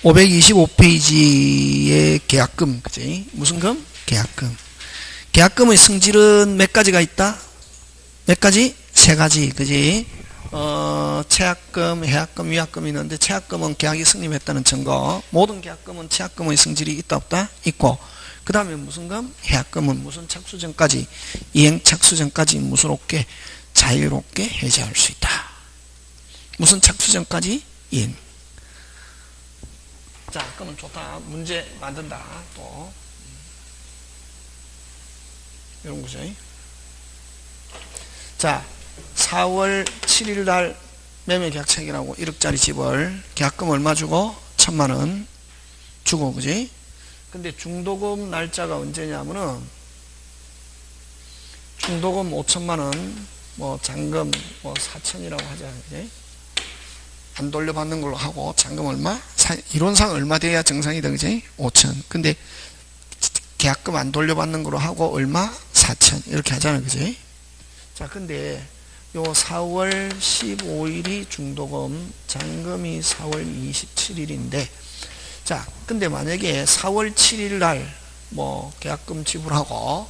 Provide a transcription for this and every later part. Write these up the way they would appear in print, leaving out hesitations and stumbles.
525페이지의 계약금, 그지? 무슨 금? 계약금. 계약금의 성질은 몇 가지가 있다? 몇 가지? 세 가지, 그지? 체약금, 해약금, 위약금이 있는데, 체약금은 계약이 성립했다는 증거. 모든 계약금은 체약금의 성질이 있다, 없다? 있고. 그 다음에 무슨 금? 해약금은 무슨 착수전까지, 이행 착수전까지 무슨롭게, 자유롭게 해제할 수 있다. 무슨 착수전까지? 이행. 자, 그러면 좋다. 문제 만든다. 또. 이런 거죠. 자, 4월 7일 날 매매계약책이라고 1억짜리 집을 계약금 얼마 주고? 1,000만원 주고, 그지? 근데 중도금 날짜가 언제냐면은 중도금 5천만원, 뭐 잔금 뭐 4천이라고 하자, 그지? 안 돌려받는 걸로 하고 잔금 얼마? 이론상 얼마 돼야 정상이다, 그지? 5천. 근데 계약금 안 돌려받는 걸로 하고 얼마? 4천. 이렇게 하잖아, 그지? 자, 근데 요 4월 15일이 중도금, 잔금이 4월 27일인데, 자, 근데 만약에 4월 7일 날 뭐 계약금 지불하고,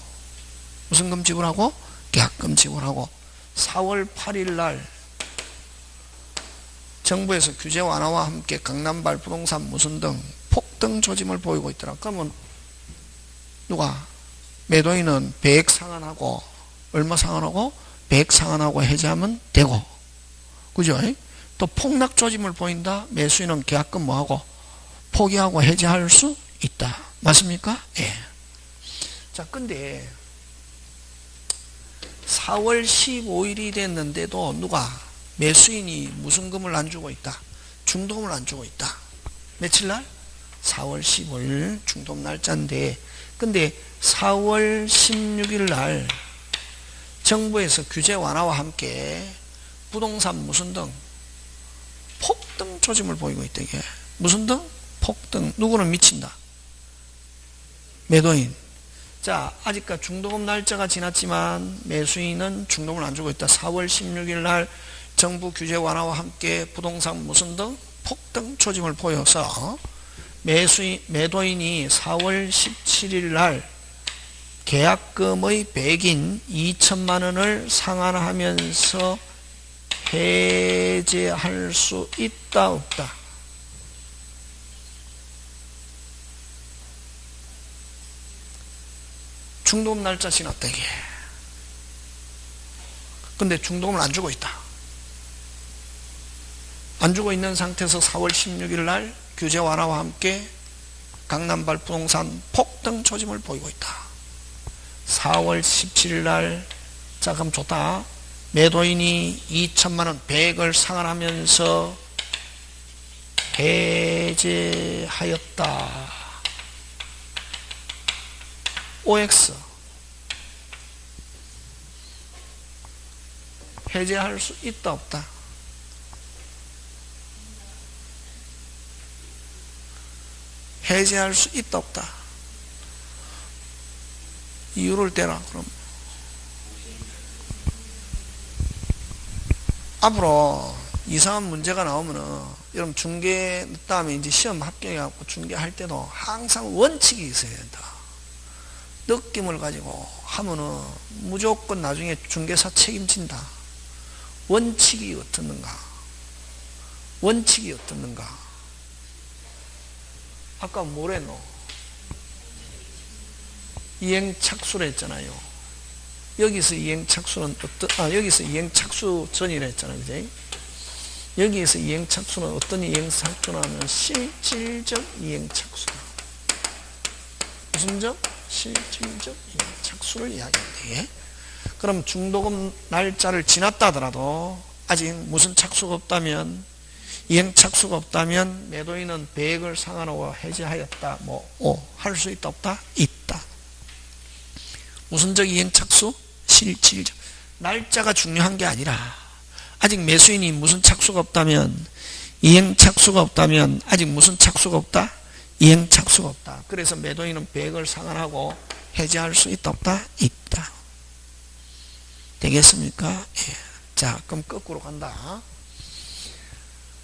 무슨 금 지불하고? 계약금 지불하고, 4월 8일 날 정부에서 규제 완화와 함께 강남발 부동산 무슨 등 폭등 조짐을 보이고 있더라. 그러면 누가? 매도인은 100 상환하고 얼마 상환하고? 100 상환하고 해제하면 되고, 그죠? 또 폭락 조짐을 보인다. 매수인은 계약금 뭐하고? 포기하고 해제할 수 있다. 맞습니까? 예. 자, 근데 4월 15일이 됐는데도 누가? 매수인이 무슨 금을 안 주고 있다? 중도금을 안 주고 있다. 며칠 날? 4월 15일 중도금 날짜인데, 근데 4월 16일 날 정부에서 규제 완화와 함께 부동산 무슨 등 폭등 조짐을 보이고 있다. 이게 무슨 등? 폭등. 누구는 미친다? 매도인. 자, 아직까지 중도금 날짜가 지났지만 매수인은 중도금을 안 주고 있다. 4월 16일 날 정부 규제 완화와 함께 부동산 무슨 등 폭등 조짐을 보여서 매도인이 4월 17일 날 계약금의 100인 2천만 원을 상환하면서 해제할 수 있다, 없다? 중도금 날짜 지났다, 이게. 근데 중도금을 안 주고 있다. 안 주고 있는 상태에서 4월 16일 날 규제 완화와 함께 강남발 부동산 폭등 조짐을 보이고 있다. 4월 17일 날, 자, 그럼 좋다. 매도인이 2천만원 100을 상환하면서 해제하였다. OX. 해제할 수 있다, 없다? 해제할 수 있다, 없다? 이유를 대라. 그럼 앞으로 이상한 문제가 나오면은 여러분 중개 다음에 이제 시험 합격해갖고 중개할 때도 항상 원칙이 있어야 된다. 느낌을 가지고 하면은 무조건 나중에 중개사 책임진다. 원칙이 어떻는가? 원칙이 어떻는가? 아까 뭐랬노? 이행착수를 했잖아요. 여기서 이행착수는 여기서 이행착수 전이라 했잖아요. 그지? 여기에서 이행착수는 어떤 이행착수냐면 실질적 이행착수다. 무슨 적? 실질적 이행착수를 이야기하는데, 그럼 중도금 날짜를 지났다 하더라도 아직 무슨 착수가 없다면, 이행착수가 없다면 매도인은 100을 상환하고 해제하였다. 할 수 있다, 없다? 있다. 무슨적 이행착수? 실질적. 날짜가 중요한 게 아니라 아직 매수인이 무슨 착수가 없다면, 이행착수가 없다면 아직 무슨 착수가 없다? 이행착수가 없다. 그래서 매도인은 100을 상환하고 해제할 수 있다, 없다? 있다. 되겠습니까? 예. 자, 그럼 거꾸로 간다.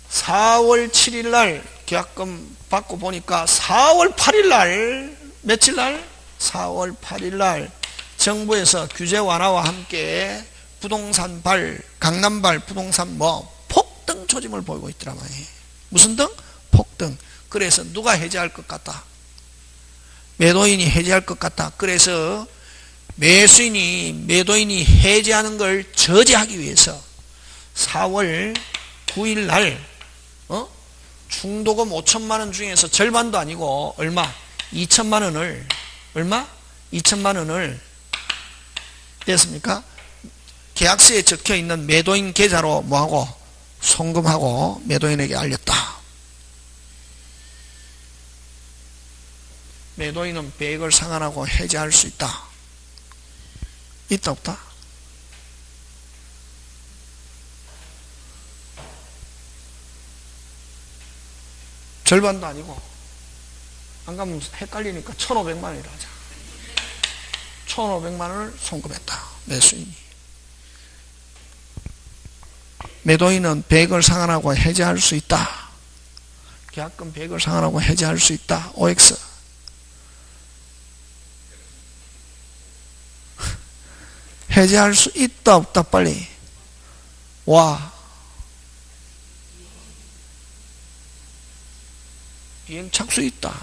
4월 7일 날 계약금 받고 보니까 4월 8일 날, 며칠 날? 4월 8일 날 정부에서 규제 완화와 함께 부동산 강남발 부동산 폭등 조짐을 보이고 있더라 말이에요. 무슨 등? 폭등. 그래서 누가 해제할 것 같다? 매도인이 해제할 것 같다. 그래서 매도인이 해제하는 걸 저지하기 위해서 4월 9일 날 중도금 5천만 원 중에서 절반도 아니고 얼마? 2천만 원을 얼마? 2천만 원을 됐습니까? 계약서에 적혀있는 매도인 계좌로 뭐하고? 송금하고 매도인에게 알렸다. 매도인은 배액을 상환하고 해제할 수 있다. 있다 없다? 절반도 아니고 안 가면 헷갈리니까 1,500만 원이라 하자. 1,500만 원을 송금했다. 매수인이. 매도인은 배액을 상환하고 해제할 수 있다. 계약금 배액을 상환하고 해제할 수 있다. OX. 해제할 수 있다 없다 빨리. 와. 이행 착수 있다.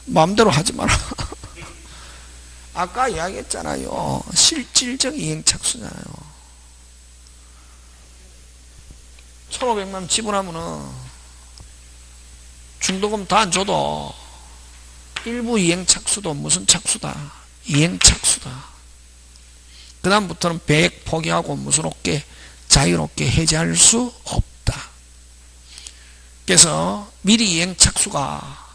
마음대로 하지 마라. 아까 이야기했잖아요. 실질적 이행 착수잖아요. 1,500만 원 지불하면은 중도금 다 안 줘도 일부 이행 착수도 무슨 착수다? 이행 착수다. 그 다음부터는 배액 포기하고 무슨롭게 자유롭게 해제할 수 없다. 그래서 미리 이행 착수가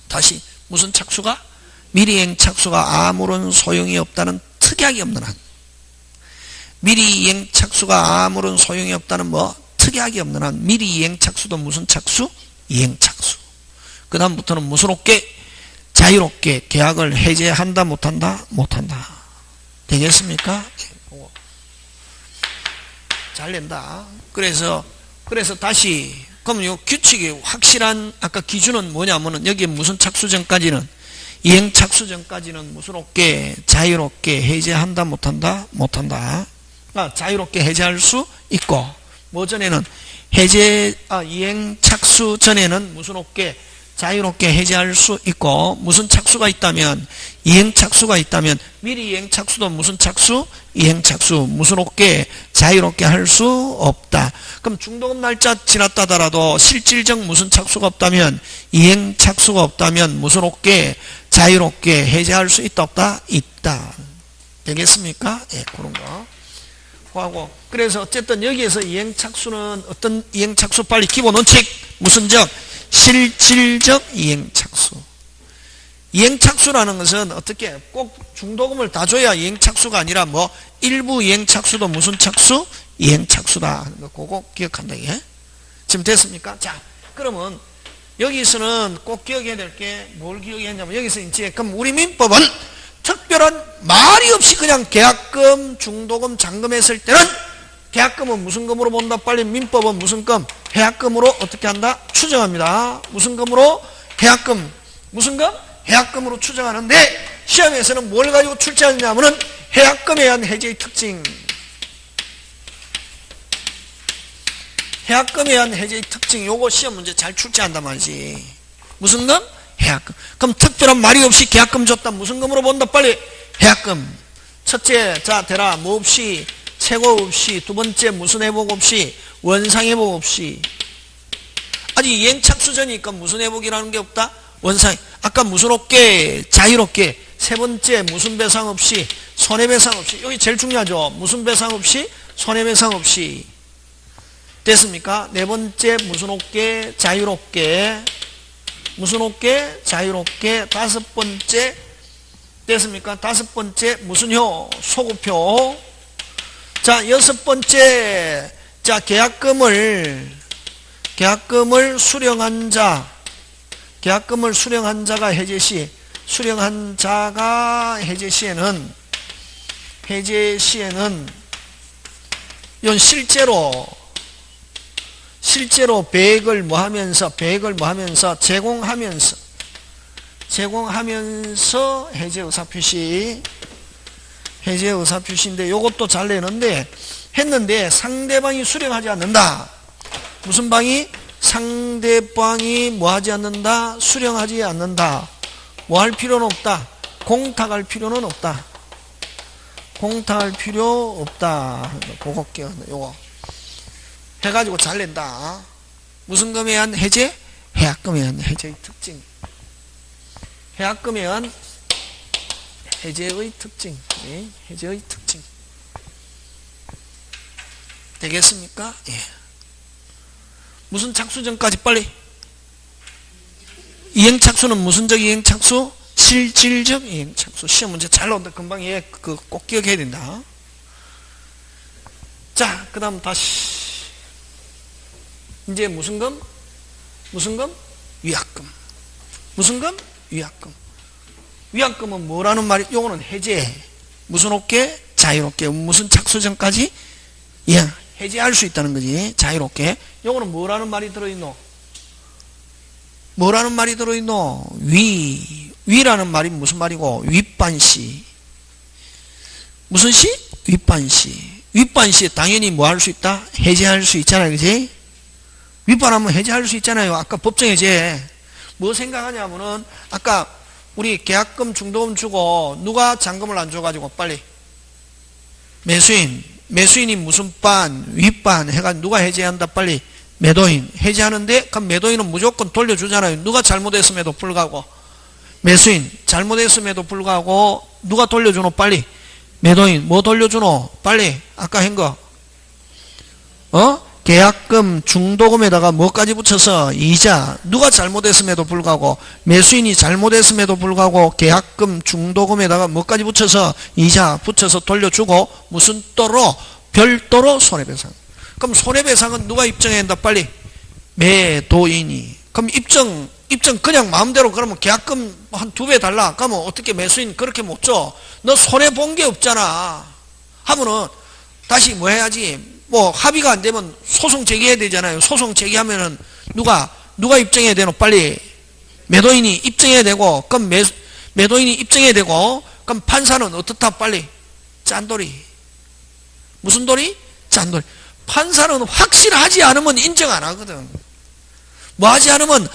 다시 무슨 착수가? 미리 이행 착수가 아무런 소용이 없다는 특약이 없는 한, 미리 이행 착수가 아무런 소용이 없다는 특약이 없는 한 미리 이행 착수도 무슨 착수? 이행 착수. 그 다음부터는 무슨롭게 자유롭게 계약을 해제한다 못한다? 못한다. 되겠습니까? 잘 낸다. 그래서 다시 그럼 요 규칙이 확실한 아까 기준은 뭐냐면은 여기에 무슨 착수 전까지는 이행 착수 전까지는 무슨롭게 자유롭게 해제한다 못한다? 못한다. 자유롭게 해제할 수 있고 뭐 전에는 이행 착수 전에는 무슨롭게 자유롭게 해제할 수 있고 무슨 착수가 있다면 이행 착수가 있다면 미리 이행 착수도 무슨 착수? 이행 착수. 무슨롭게 자유롭게 할 수 없다. 그럼 중도금 날짜 지났다 하더라도 실질적 무슨 착수가 없다면 이행 착수가 없다면 무슨롭게 자유롭게 해제할 수 있다 없다? 있다. 되겠습니까? 예, 그런 거 하고. 그래서 어쨌든 여기에서 이행 착수는 어떤 이행 착수 빨리 기본 원칙 무슨적? 실질적 이행 착수. 이행 착수라는 것은 어떻게 꼭 중도금을 다 줘야 이행 착수가 아니라 일부 이행 착수도 무슨 착수? 이행 착수다. 그거 기억한다. 이게. 지금 됐습니까? 자, 그러면 여기서는 꼭 기억해야 될 게 뭘 기억해야 하냐면 여기서 이제 그럼 우리 민법은 특별한 말이 없이 그냥 계약금, 중도금, 잔금했을 때는 계약금은 무슨 금으로 본다? 빨리 민법은 무슨 금? 해약금으로 어떻게 한다? 추정합니다. 무슨 금으로? 해약금. 무슨 금? 해약금으로 추정하는데 시험에서는 뭘 가지고 출제하느냐면은 해약금에 의한 해제의 특징. 해약금에 의한 해제의 특징. 요거 시험 문제 잘 출제한단 말이지. 무슨 금? 해약금. 그럼 특별한 말이 없이 계약금 줬다. 무슨 금으로 본다? 빨리 해약금. 첫째, 자, 대라. 뭐 없이 최고 없이, 두 번째 무슨 회복 없이, 원상 회복 없이. 아직 이행 착수 전이니까 무슨 회복이라는 게 없다? 원상. 아까 무슨 없게, 자유롭게. 세 번째 무슨 배상 없이, 손해배상 없이. 여기 제일 중요하죠. 무슨 배상 없이, 손해배상 없이. 됐습니까? 네 번째 무슨 없게, 자유롭게. 무슨 없게, 자유롭게. 다섯 번째 됐습니까? 다섯 번째 무슨 효, 소급효. 자, 여섯 번째, 자, 계약금을 수령한 자, 계약금을 수령한 자가 해제 시에는 이건 실제로 실제로 배액을 뭐 하면서 제공하면서 해제 의사표시인데 요것도 잘 했는데 상대방이 수령하지 않는다. 무슨 방이? 상대방이 뭐 하지 않는다? 수령하지 않는다. 뭐 할 필요는 없다. 공탁할 필요는 없다. 공탁할 필요 없다. 그거 요거 해가지고 잘 낸다. 무슨 금에 의한 해제? 해약금에 의한 해제의 특징. 해약금에 의한 해제의 특징. 네, 해제의 특징. 되겠습니까? 예. 무슨 착수 전까지 빨리. 이행착수는 무슨적 이행착수? 실질적 이행착수. 시험 문제 잘 나온다. 금방 꼭 기억해야 된다. 자, 그 다음 다시. 이제 무슨 금? 위약금. 무슨 금? 위약금. 위약금은 뭐라는 말이? 요거는 해제. 무슨 없게? 자유롭게. 무슨 착수 전까지? 예, 해제할 수 있다는 거지. 자유롭게. 요거는 뭐라는 말이 들어있노? 위라는 말이 무슨 말이고? 윗반시. 무슨 시? 윗반시. 윗반시에 당연히 뭐 할 수 있다? 해제할 수 있잖아요. 그지? 윗반하면 해제할 수 있잖아요. 아까 법정 해제. 뭐 생각하냐면은, 아까 우리 계약금 중도금 주고, 누가 잔금을 안 줘가지고, 빨리. 매수인이 무슨 반, 윗반 해가지고, 누가 해제한다, 빨리. 매도인. 해제하는데, 그럼 매도인은 무조건 돌려주잖아요. 누가 잘못했음에도 불구하고. 매수인. 잘못했음에도 불구하고, 누가 돌려주노, 빨리. 매도인. 뭐 돌려주노, 빨리. 아까 한 거. 계약금 중도금에다가 뭐까지 붙여서 이자. 누가 잘못했음에도 불구하고 매수인이 잘못했음에도 불구하고 계약금 중도금에다가 뭐까지 붙여서 이자 붙여서 돌려주고 무슨 또로? 별도로 손해배상. 그럼 손해배상은 누가 입증해야 한다 빨리? 매도인이. 그럼 입증 그냥 마음대로 그러면 계약금 한 2배 달라. 그러면 어떻게 매수인 그렇게 못 줘? 너 손해본 게 없잖아. 하면은 다시 뭐 해야지? 뭐 합의가 안 되면 소송 제기해야 되잖아요. 소송 제기하면은 누가 입증해야 되노? 빨리 매도인이 입증해야 되고, 그럼 매도인이 입증해야 되고, 그럼 판사는 어떻다? 빨리 짠돌이. 무슨 돌이? 짠돌이. 판사는 확실하지 않으면 인정 안 하거든. 뭐 하지 않으면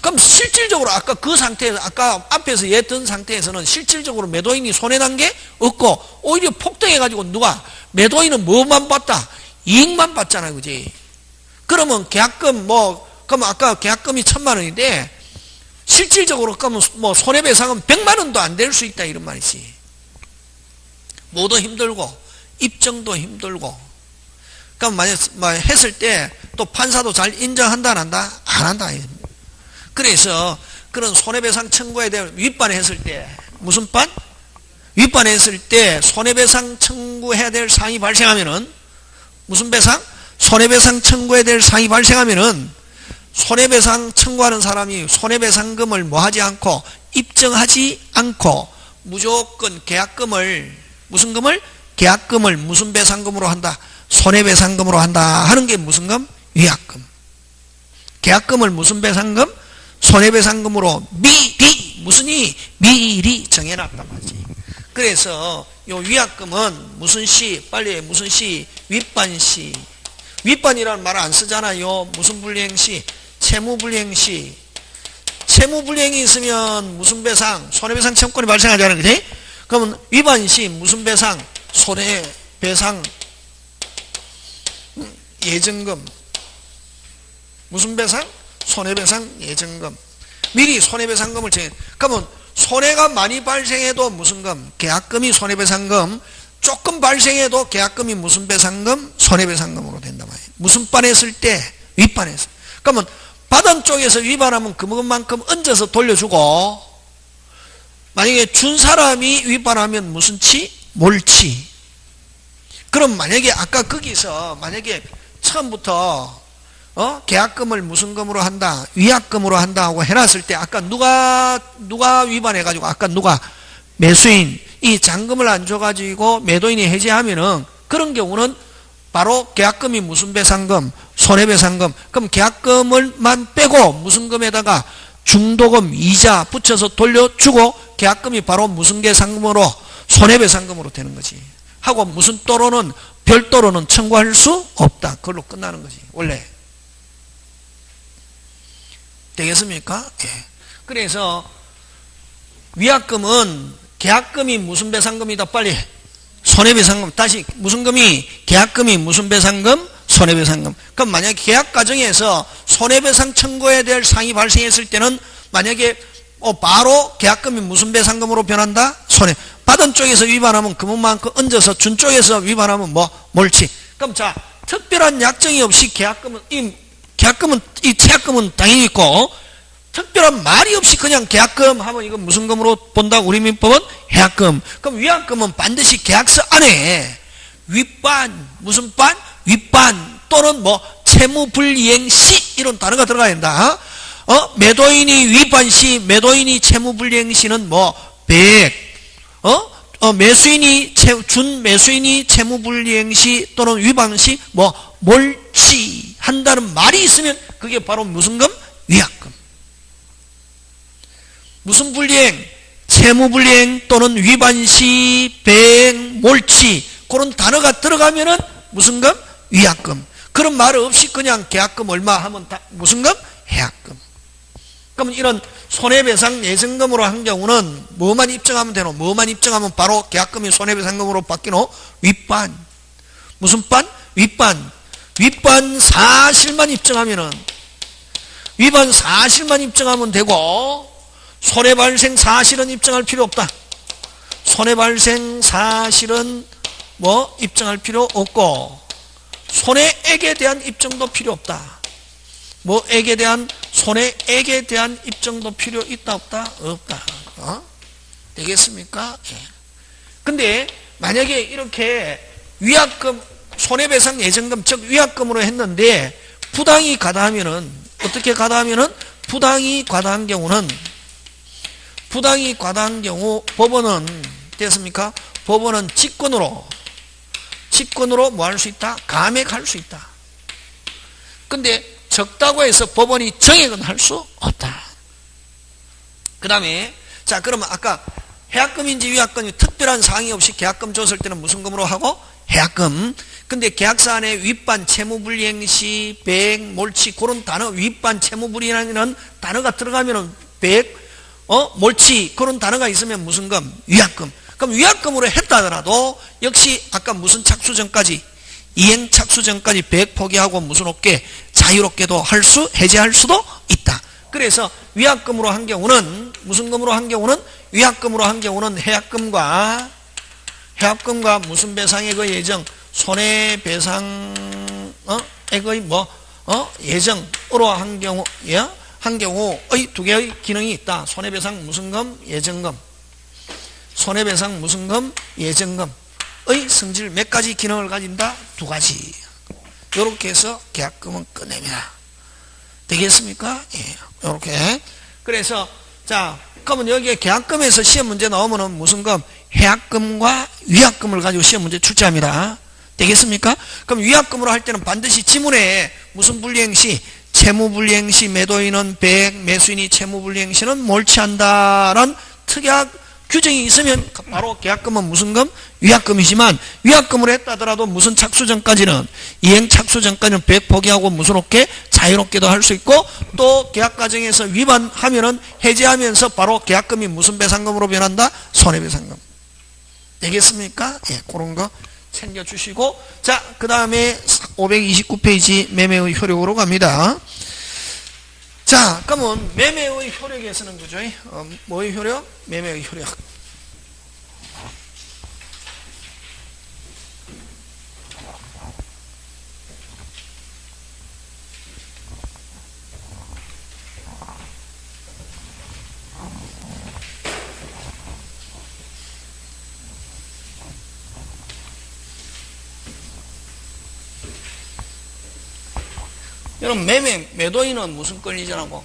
그럼 실질적으로 아까 그 상태에서, 아까 앞에서 얘던 상태에서는 실질적으로 매도인이 손해난 게 없고 오히려 폭등해가지고 누가 매도인은 뭐만 봤다? 이익만 봤잖아. 그지? 그러면 계약금 그럼 아까 계약금이 1000만 원인데 실질적으로 그러면 뭐 손해배상은 100만 원도 안 될 수 있다 이런 말이지. 뭐도 힘들고 입증도 힘들고. 그럼 만약 했을 때 또 판사도 잘 인정한다 안 한다? 안 한다. 그래서 그런 손해배상 청구에 대한 윗반에 했을 때 무슨 반? 윗반에 했을 때 손해배상 청구해야 될 사항이 발생하면은 무슨 배상? 손해배상 청구해야 될 사항이 발생하면은 손해배상 청구하는 사람이 손해배상금을 뭐 하지 않고 입증하지 않고 무조건 계약금을 무슨 금을? 계약금을 무슨 배상금으로 한다? 손해배상금으로 한다 하는 게 무슨 금? 위약금. 계약금을 무슨 배상금? 손해배상금으로 미리 정해놨단 말이지. 그래서 요 위약금은 무슨 시? 빨리 무슨 시? 윗반시. 윗반이라는 말을 안 쓰잖아요. 무슨 불이행시? 채무불이행시. 채무불이행이 있으면 무슨 배상? 손해배상 청구권이 발생하잖아요. 그치? 그러면 위반시 무슨 배상? 손해배상 예정금. 무슨 배상? 손해배상 예정금. 미리 손해배상금을 정해. 그러면 손해가 많이 발생해도 무슨 금? 계약금이 손해배상금. 조금 발생해도 계약금이 무슨 배상금? 손해배상금으로 된단 말이에요. 무슨 반했을 때? 윗반에서. 그러면 받은 쪽에서 위반하면 그만큼 얹어서 돌려주고, 만약에 준 사람이 위반하면 무슨 치? 몰치. 그럼 만약에 아까 거기서 만약에 처음부터 계약금을 무슨 금으로 한다? 위약금으로 한다 하고 해놨을 때 아까 누가 위반해가지고 아까 누가 매수인 이 잔금을 안 줘가지고 매도인이 해제하면은 그런 경우는 바로 계약금이 무슨 배상금? 손해배상금. 그럼 계약금을만 빼고 무슨금에다가 중도금 이자 붙여서 돌려주고 계약금이 바로 무슨계상금으로 손해배상금으로 되는 거지. 하고 무슨 또로는 별도로는 청구할 수 없다. 그걸로 끝나는 거지. 원래. 되겠습니까? 예. 그래서 위약금은 계약금이 무슨 배상금이다. 빨리. 손해배상금. 다시 무슨 금이 계약금이 무슨 배상금? 손해배상금. 그럼 만약에 계약 과정에서 손해배상 청구에 대한 사항이 발생했을 때는 만약에 바로 계약금이 무슨 배상금으로 변한다? 손해. 받은 쪽에서 위반하면 그만큼 얹어서 준 쪽에서 위반하면 몰치. 그럼 자, 특별한 약정이 없이 계약금은 이 체약금은 당연히 있고 특별한 말이 없이 그냥 계약금 하면 이건 무슨 금으로 본다고 우리 민법은 해약금. 그럼 위약금은 반드시 계약서 안에 윗반 무슨 반? 윗반 또는 채무불이행 시 이런 단어가 들어가야 된다. 매도인이 위반 시 매도인이 채무불이행 시는 100 매수인이 준 매수인이 채무불이행 시 또는 위반 시 몰치 한다는 말이 있으면 그게 바로 무슨 금? 위약금. 무슨 불이행? 채무불이행 또는 위반 시, 배행, 몰치 그런 단어가 들어가면은 무슨 금? 위약금. 그런 말 없이 그냥 계약금 얼마 하면 다 무슨 금? 해약금. 그럼 이런 손해배상 예정금으로 한 경우는 뭐만 입증하면 되노? 뭐만 입증하면 바로 계약금이 손해배상금으로 바뀌노? 윗반. 무슨 반? 윗반. 윗반 사실만 입증하면은 위반 사실만 입증하면 되고 손해발생 사실은 입증할 필요 없다. 손해발생 사실은 입증할 필요 없고 손해액에 대한 입증도 필요 없다. 액에 대한 손해액에 대한 입증도 필요 있다 없다? 없다. 되겠습니까? 예. 근데 만약에 이렇게 위약금 손해배상 예정금 즉 위약금으로 했는데 부당이 과다하면은 어떻게 과다하면은 부당이 과다한 경우 법원은 됐습니까? 법원은 직권으로 뭐 할 수 있다? 감액할 수 있다. 근데 적다고 해서 법원이 정액은 할 수 없다. 그 다음에 자 그러면 아까 해약금인지 위약금이 특별한 사항이 없이 계약금 줬을 때는 무슨 금으로 하고? 해약금. 근데 계약서 안에 윗반 채무불이행 시, 배행, 몰치 그런 단어 윗반 채무불이행이라는 단어가 들어가면은 몰치 그런 단어가 있으면 무슨 금? 위약금. 그럼 위약금으로 했다 하더라도 역시 아까 무슨 착수 전까지 이행 착수 전까지 100 포기하고 무슨 없게 자유롭게도 해제할 수도 있다. 그래서 위약금으로 한 경우는 무슨 금으로 한 경우는 위약금으로 한 경우는 해약금과 무슨 배상액의 예정 손해배상액의 예정으로 한 경우의 두 개의 기능이 있다. 손해배상 무슨 금? 예정금. 손해배상 무슨 금? 예정금의 성질 몇 가지 기능을 가진다? 두 가지. 이렇게 해서 계약금은 끝냅니다. 되겠습니까? 예. 이렇게. 그래서 자 그러면 여기에 계약금에서 시험 문제 나오면은 무슨 금? 해약금과 위약금을 가지고 시험 문제 출제합니다. 되겠습니까? 그럼 위약금으로 할 때는 반드시 지문에 무슨 불이행 시 채무불이행 시 매도인은 100, 매수인이 채무불이행 시는 몰치한다라는 특약 규정이 있으면 바로 계약금은 무슨 금? 위약금이지만 위약금으로 했다 하더라도 무슨 착수 전까지는 이행 착수 전까지는 100 포기하고 무슨 없게 자유롭게도 할 수 있고 또 계약 과정에서 위반하면은 해제하면서 바로 계약금이 무슨 배상금으로 변한다? 손해배상금. 되겠습니까? 예, 그런 거 챙겨주시고 자, 그 다음에 529페이지 매매의 효력으로 갑니다. 자, 그러면 매매의 효력에서는 그죠? 뭐의 효력? 매매의 효력. 여러분 매도인은 무슨 권리자라고?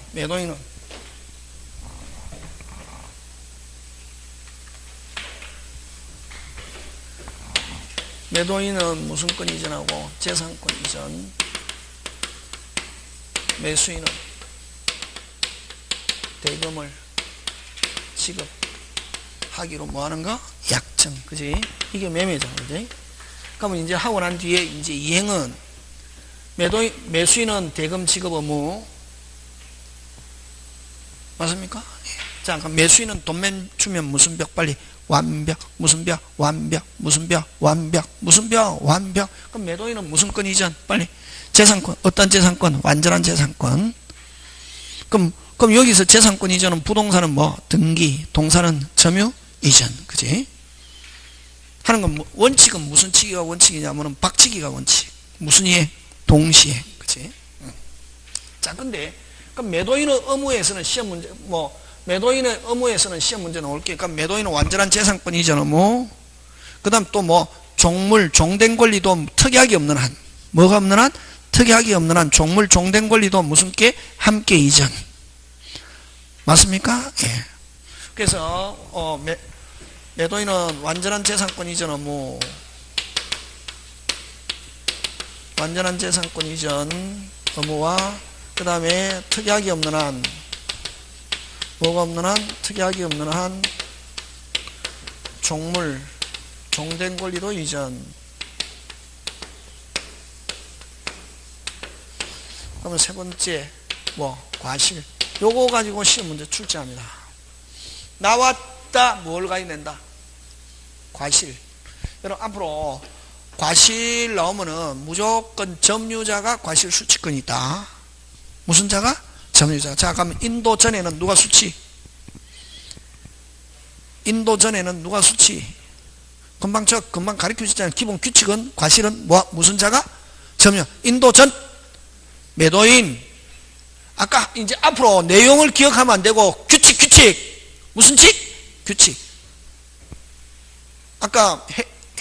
매도인은 무슨 권이전하고? 재산권 이전. 매수인은 대금을 지급하기로 뭐 하는가? 약정. 그지? 이게 매매잖아. 그지? 그러면 이제 하고 난 뒤에 이제 이행은 매수인은 대금 지급 의무. 맞습니까? 자, 그럼 매수인은 돈만 주면 무슨 벽 빨리 완벽, 무슨 벽, 완벽, 무슨 벽, 완벽, 무슨 벽, 완벽. 그럼 매도인은 무슨 권 이전? 빨리 재산권. 어떤 재산권? 완전한 재산권. 그럼 여기서 재산권 이전은 부동산은 뭐? 등기, 동사는 점유 이전. 그지? 하는 건 원칙은 무슨 치기가 원칙이냐면은 박치기가 원칙. 무슨 이행? 동시에. 그지? 자, 근데 그럼 매도인의 의무에서는 시험 문제 매도인의 의무에서는 시험 문제 나올 게, 그러니까 매도인은 완전한 재산권 이전 의무, 그 다음 또 종물, 종된 권리도 특약이 없는 한, 뭐가 없는 한? 특약이 없는 한, 종물, 종된 권리도 무슨 게? 함께 이전. 맞습니까? 예. 그래서, 매도인은 완전한 재산권 이전 의무, 완전한 재산권 이전 의무와, 그 다음에 특약이 없는 한, 뭐가 없는 한? 특약이 없는 한 종물, 종된 권리도 이전. 그러면 세 번째 과실. 요거 가지고 시험 문제 출제합니다. 나왔다. 뭘 가져낸다? 과실. 여러분 앞으로 과실 나오면은 무조건 점유자가 과실 수취권이 있다. 무슨 자가? 점유자. 자, 그러면 인도 전에는 누가 수취? 인도 전에는 누가 수취? 금방 가르쳐 주셨잖아요. 기본 규칙은 과실은 무슨 자가? 점유. 인도 전 매도인. 아까 이제 앞으로 내용을 기억하면 안 되고 규칙. 무슨 칙? 규칙. 아까